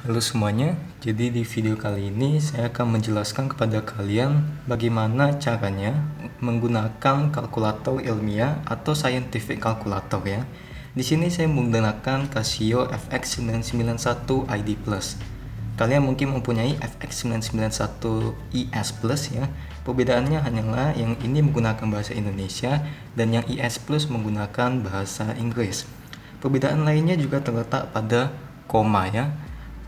Halo semuanya, jadi di video kali ini saya akan menjelaskan kepada kalian bagaimana caranya menggunakan kalkulator ilmiah atau scientific calculator ya. Di sini saya menggunakan Casio FX991 ID Plus. Kalian mungkin mempunyai FX991 IS Plus ya. Perbedaannya hanyalah yang ini menggunakan bahasa Indonesia dan yang IS Plus menggunakan bahasa Inggris. Perbedaan lainnya juga terletak pada koma ya.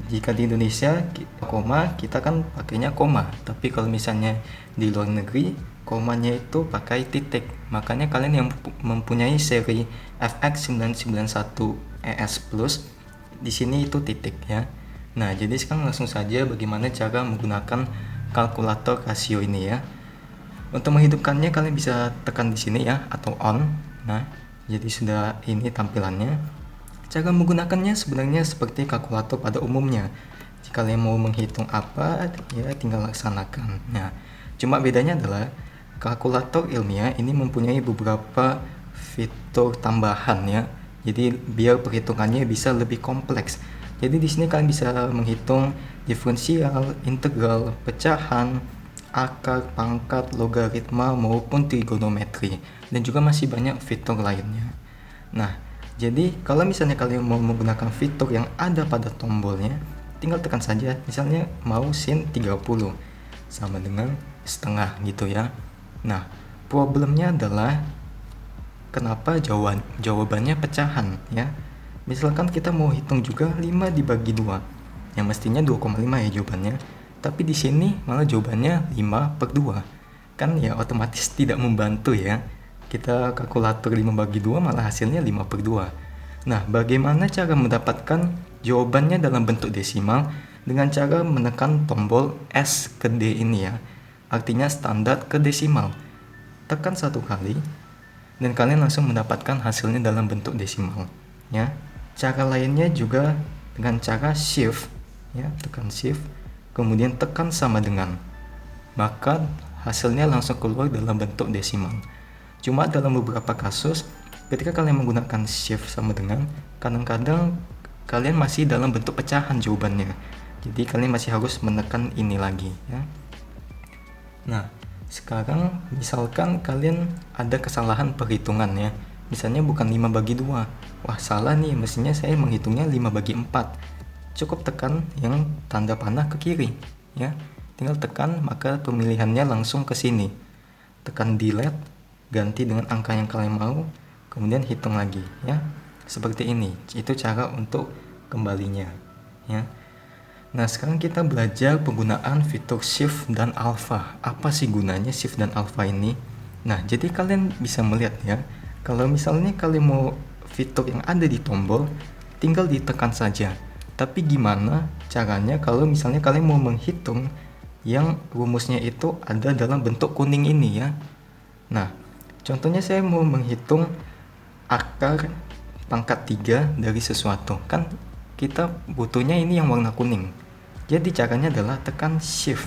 Jika di Indonesia koma, kita kan pakainya koma, tapi kalau misalnya di luar negeri komanya itu pakai titik. Makanya kalian yang mempunyai seri FX991 ES Plus di sini itu titik ya. Nah, jadi sekarang langsung saja bagaimana cara menggunakan kalkulator Casio ini ya. Untuk menghidupkannya kalian bisa tekan di sini ya atau on. Nah, jadi sudah ini tampilannya. Cara menggunakannya sebenarnya seperti kalkulator pada umumnya. Jika kalian mau menghitung apa, ya tinggal laksanakan. Nah, cuma bedanya adalah kalkulator ilmiah ini mempunyai beberapa fitur tambahan ya. Jadi biar perhitungannya bisa lebih kompleks. Jadi di sini kalian bisa menghitung diferensial, integral, pecahan, akar, pangkat, logaritma maupun trigonometri, dan juga masih banyak fitur lainnya. Nah, jadi kalau misalnya kalian mau menggunakan fitur yang ada pada tombolnya, tinggal tekan saja, misalnya mau sin 30 sama dengan setengah gitu ya. Nah, problemnya adalah kenapa jawabannya pecahan ya. Misalkan kita mau hitung juga 5 dibagi 2, yang mestinya 2,5 ya jawabannya. Tapi di sini malah jawabannya 5/2. Kan ya otomatis tidak membantu ya. Kita kalkulator 5 bagi 2 malah hasilnya 5/2. Nah, bagaimana cara mendapatkan jawabannya dalam bentuk desimal? Dengan cara menekan tombol S ke D ini ya. Artinya standar ke desimal. Tekan satu kali dan kalian langsung mendapatkan hasilnya dalam bentuk desimal ya. Cara lainnya juga dengan cara shift ya, tekan shift kemudian tekan sama dengan, maka hasilnya langsung keluar dalam bentuk desimal. Cuma dalam beberapa kasus, ketika kalian menggunakan shift sama dengan, kadang-kadang kalian masih dalam bentuk pecahan jawabannya. Jadi kalian masih harus menekan ini lagi ya. Nah, sekarang misalkan kalian ada kesalahan perhitungan ya. Misalnya bukan 5 bagi 2. Wah, salah nih, mestinya saya menghitungnya 5 bagi 4. Cukup tekan yang tanda panah ke kiri ya. Tinggal tekan, maka pemilihannya langsung ke sini. Tekan delete, ganti dengan angka yang kalian mau, kemudian hitung lagi ya. Seperti ini, itu cara untuk kembalinya ya. Nah, sekarang kita belajar penggunaan fitur shift dan alpha. Apa sih gunanya shift dan alpha ini? Nah, jadi kalian bisa melihat ya, kalau misalnya kalian mau fitur yang ada di tombol, tinggal ditekan saja. Tapi gimana caranya kalau misalnya kalian mau menghitung yang rumusnya itu ada dalam bentuk kuning ini ya. Nah, contohnya saya mau menghitung akar pangkat 3 dari sesuatu. Kan kita butuhnya ini yang warna kuning. Jadi caranya adalah tekan shift,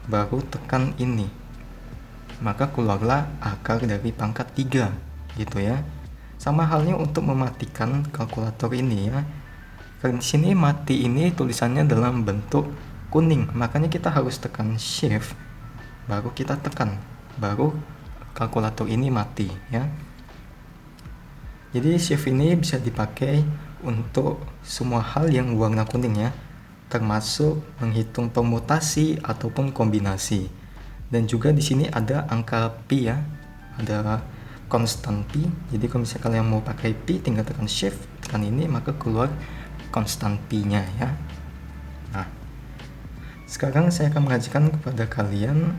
baru tekan ini. Maka keluarlah akar dari pangkat 3 gitu ya. Sama halnya untuk mematikan kalkulator ini ya. Di sini mati ini tulisannya dalam bentuk kuning, makanya kita harus tekan shift, baru kita tekan, baru kalkulator ini mati ya. Jadi shift ini bisa dipakai untuk semua hal yang warna kuning ya, termasuk menghitung permutasi ataupun kombinasi. Dan juga di sini ada angka pi ya, ada konstan pi. Jadi kalau misalnya kalian mau pakai pi, tinggal tekan shift, tekan ini, maka keluar konstan pi-nya ya. Nah, sekarang saya akan mengajarkan kepada kalian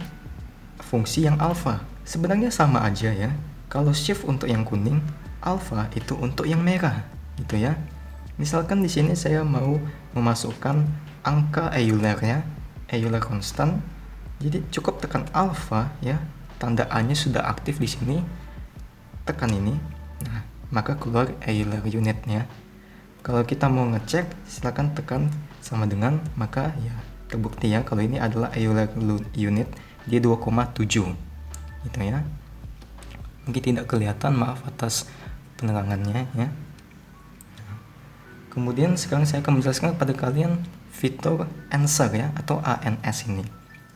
fungsi yang alfa. Sebenarnya sama aja ya. Kalau shift untuk yang kuning, alfa itu untuk yang merah, gitu ya. Misalkan di sini saya mau memasukkan angka Euler-nya, Euler konstan. Jadi cukup tekan alfa ya. Tanda A-nya sudah aktif di sini. Tekan ini. Nah, maka keluar Euler unitnya. Kalau kita mau ngecek, silakan tekan sama dengan, maka ya terbukti ya kalau ini adalah Euler unit, dia 2,7 gitu ya. Mungkin tidak kelihatan, maaf atas penerangannya ya. Kemudian sekarang saya akan menjelaskan kepada kalian fitur answer ya, atau ANS ini.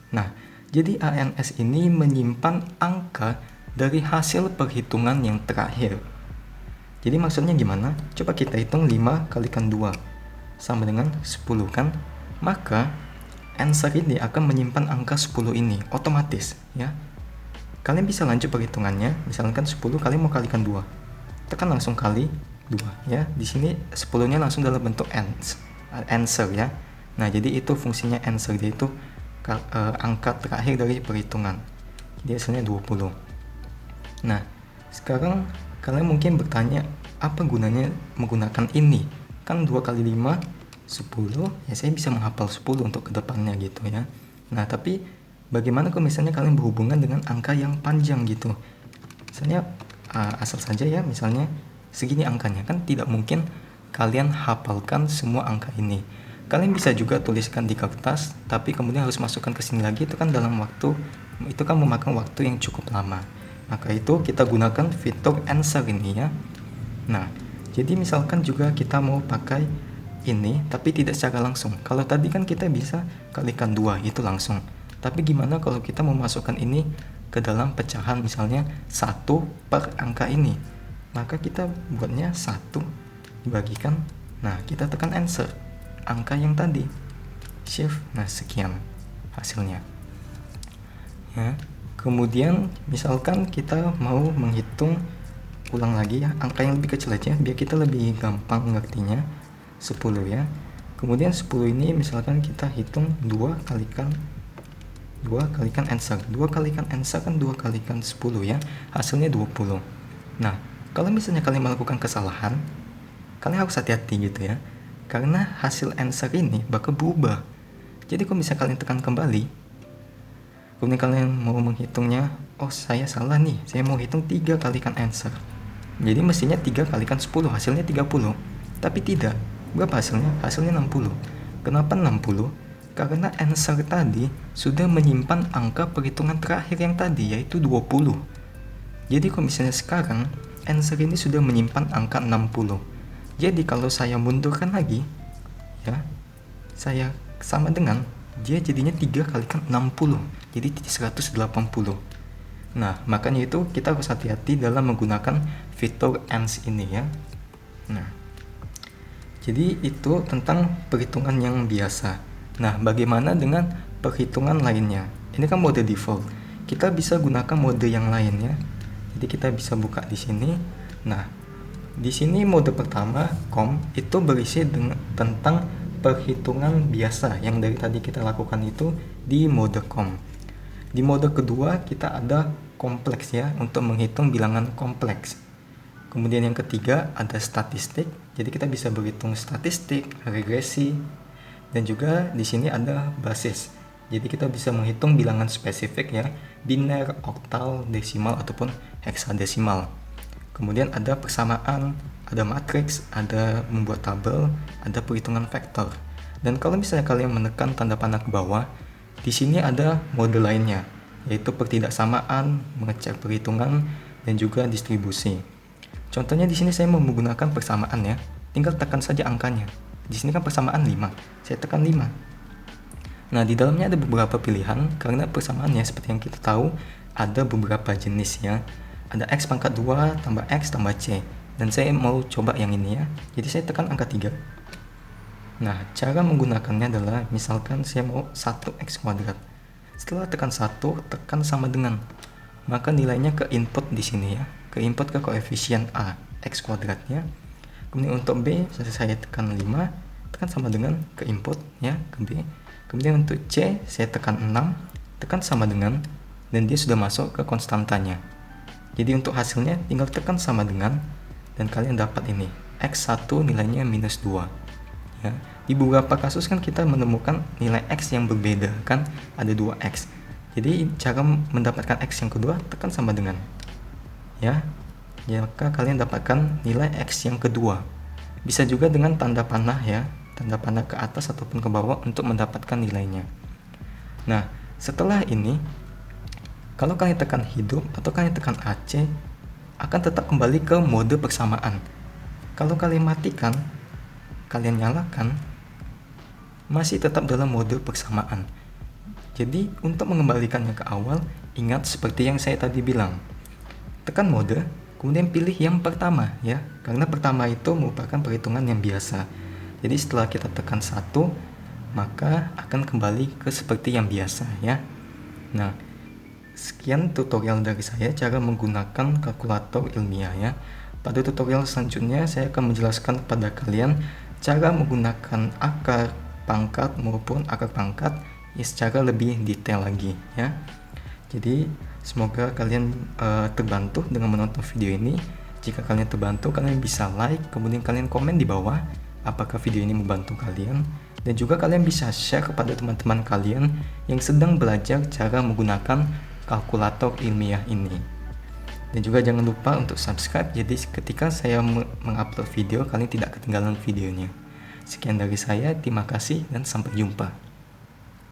Nah, jadi ANS ini menyimpan angka dari hasil perhitungan yang terakhir. Jadi maksudnya gimana? Coba kita hitung 5 kalikan 2 sama dengan 10 kan? Maka answer ini akan menyimpan angka 10 ini otomatis ya. Kalian bisa lanjut perhitungannya, misalkan 10 kalian mau kalikan 2. Tekan langsung kali 2 ya. Di sini 10-nya langsung dalam bentuk answer ya. Nah, jadi itu fungsinya answer, yaitu angka terakhir dari perhitungan. Jadi hasilnya 20. Nah, sekarang kalian mungkin bertanya, apa gunanya menggunakan ini? Kan 2 kali 5 10, ya saya bisa menghafal 10 untuk kedepannya gitu ya. Nah, tapi bagaimana kalau misalnya kalian berhubungan dengan angka yang panjang gitu? Misalnya asal saja ya, misalnya segini angkanya, kan tidak mungkin kalian hafalkan semua angka ini. Kalian bisa juga tuliskan di kertas, tapi kemudian harus masukkan ke sini lagi, itu kan memakan waktu yang cukup lama. Maka itu kita gunakan fitur answer ini ya. Nah, jadi misalkan juga kita mau pakai ini tapi tidak secara langsung. Kalau tadi kan kita bisa kalikan 2 itu langsung. Tapi gimana kalau kita memasukkan ini ke dalam pecahan, misalnya 1 per angka ini? Maka kita buatnya 1 dibagikan. Nah, kita tekan answer. Angka yang tadi. Shift. Nah, sekian hasilnya. Ya. Kemudian misalkan kita mau menghitung ulang lagi ya, angka yang lebih kecil aja biar kita lebih gampang ngertinya. 10 ya. Kemudian 10 ini misalkan kita hitung 2 kalikan answer. 2 kalikan answer kan 2 kalikan 10 ya. Hasilnya 20. Nah, kalau misalnya kalian melakukan kesalahan, kalian harus hati-hati gitu ya. Karena hasil answer ini bakal berubah. Jadi kalau misalnya kalian tekan kembali, kemudian kalian mau menghitungnya, oh saya salah nih, saya mau hitung 3 kalikan answer. Jadi mestinya 3 kalikan 10, hasilnya 30. Tapi tidak. Berapa hasilnya? Hasilnya 60. Kenapa 60? Karena answer tadi sudah menyimpan angka perhitungan terakhir yang tadi, yaitu 20. Jadi kalau misalnya sekarang, answer ini sudah menyimpan angka 60. Jadi kalau saya mundurkan lagi, ya, saya sama dengan, dia jadinya 3 kalikan 60. Jadi 180. Nah, makanya itu kita harus hati-hati dalam menggunakan fitur ANS ini ya. Nah, jadi itu tentang perhitungan yang biasa. Nah, bagaimana dengan perhitungan lainnya? Ini kan mode default. Kita bisa gunakan mode yang lainnya. Jadi kita bisa buka di sini. Nah, di sini mode pertama COM itu berisi tentang perhitungan biasa yang dari tadi kita lakukan itu di mode COM. Di mode kedua kita ada kompleks ya, untuk menghitung bilangan kompleks. Kemudian yang ketiga ada statistik. Jadi kita bisa berhitung statistik, regresi, dan juga di sini ada basis. Jadi kita bisa menghitung bilangan spesifik ya, biner, oktal, desimal ataupun heksadesimal. Kemudian ada persamaan, ada matriks, ada membuat tabel, ada perhitungan vektor. Dan kalau misalnya kalian menekan tanda panah ke bawah, di sini ada mode lainnya, yaitu pertidaksamaan, mengecek perhitungan, dan juga distribusi. Contohnya di sini saya mau menggunakan persamaan ya, tinggal tekan saja angkanya. Di sini kan persamaan 5, saya tekan 5. Nah, di dalamnya ada beberapa pilihan, karena persamaannya seperti yang kita tahu, ada beberapa jenis ya. Ada X pangkat 2 tambah X tambah C. Dan saya mau coba yang ini ya. Jadi saya tekan angka 3. Nah, cara menggunakannya adalah misalkan saya mau 1X kuadrat. Setelah tekan 1, tekan sama dengan. Maka nilainya ke input di sini ya. Ke input ke koefisien A, X kuadratnya. Kemudian untuk B, saya tekan 5, tekan sama dengan ke input ya, ke B. Kemudian untuk C, saya tekan 6, tekan sama dengan, dan dia sudah masuk ke konstantanya. Jadi untuk hasilnya tinggal tekan sama dengan, dan kalian dapat ini X1 nilainya minus 2 ya. Di beberapa kasus kan kita menemukan nilai X yang berbeda kan, ada 2X. Jadi cara mendapatkan X yang kedua, tekan sama dengan ya, maka kalian dapatkan nilai X yang kedua. Bisa juga dengan tanda panah ya, tanda panah ke atas ataupun ke bawah untuk mendapatkan nilainya. Nah, setelah ini kalau kalian tekan hidup atau kalian tekan AC, akan tetap kembali ke mode persamaan. Kalau kalian matikan, kalian nyalakan, masih tetap dalam mode persamaan. Jadi untuk mengembalikannya ke awal, ingat seperti yang saya tadi bilang. Tekan mode, kemudian pilih yang pertama ya, karena pertama itu merupakan perhitungan yang biasa. Jadi setelah kita tekan 1, maka akan kembali ke seperti yang biasa ya. Nah, sekian tutorial dari saya cara menggunakan kalkulator ilmiah ya. Pada tutorial selanjutnya saya akan menjelaskan kepada kalian cara menggunakan akar pangkat maupun akar pangkat ya secara lebih detail lagi ya. Jadi semoga kalian terbantu dengan menonton video ini. Jika kalian terbantu, kalian bisa like, kemudian kalian komen di bawah apakah video ini membantu kalian, dan juga kalian bisa share kepada teman-teman kalian yang sedang belajar cara menggunakan kalkulator ilmiah ini. Dan juga jangan lupa untuk subscribe, jadi ketika saya mengupload video, kalian tidak ketinggalan videonya. Sekian dari saya, terima kasih dan sampai jumpa.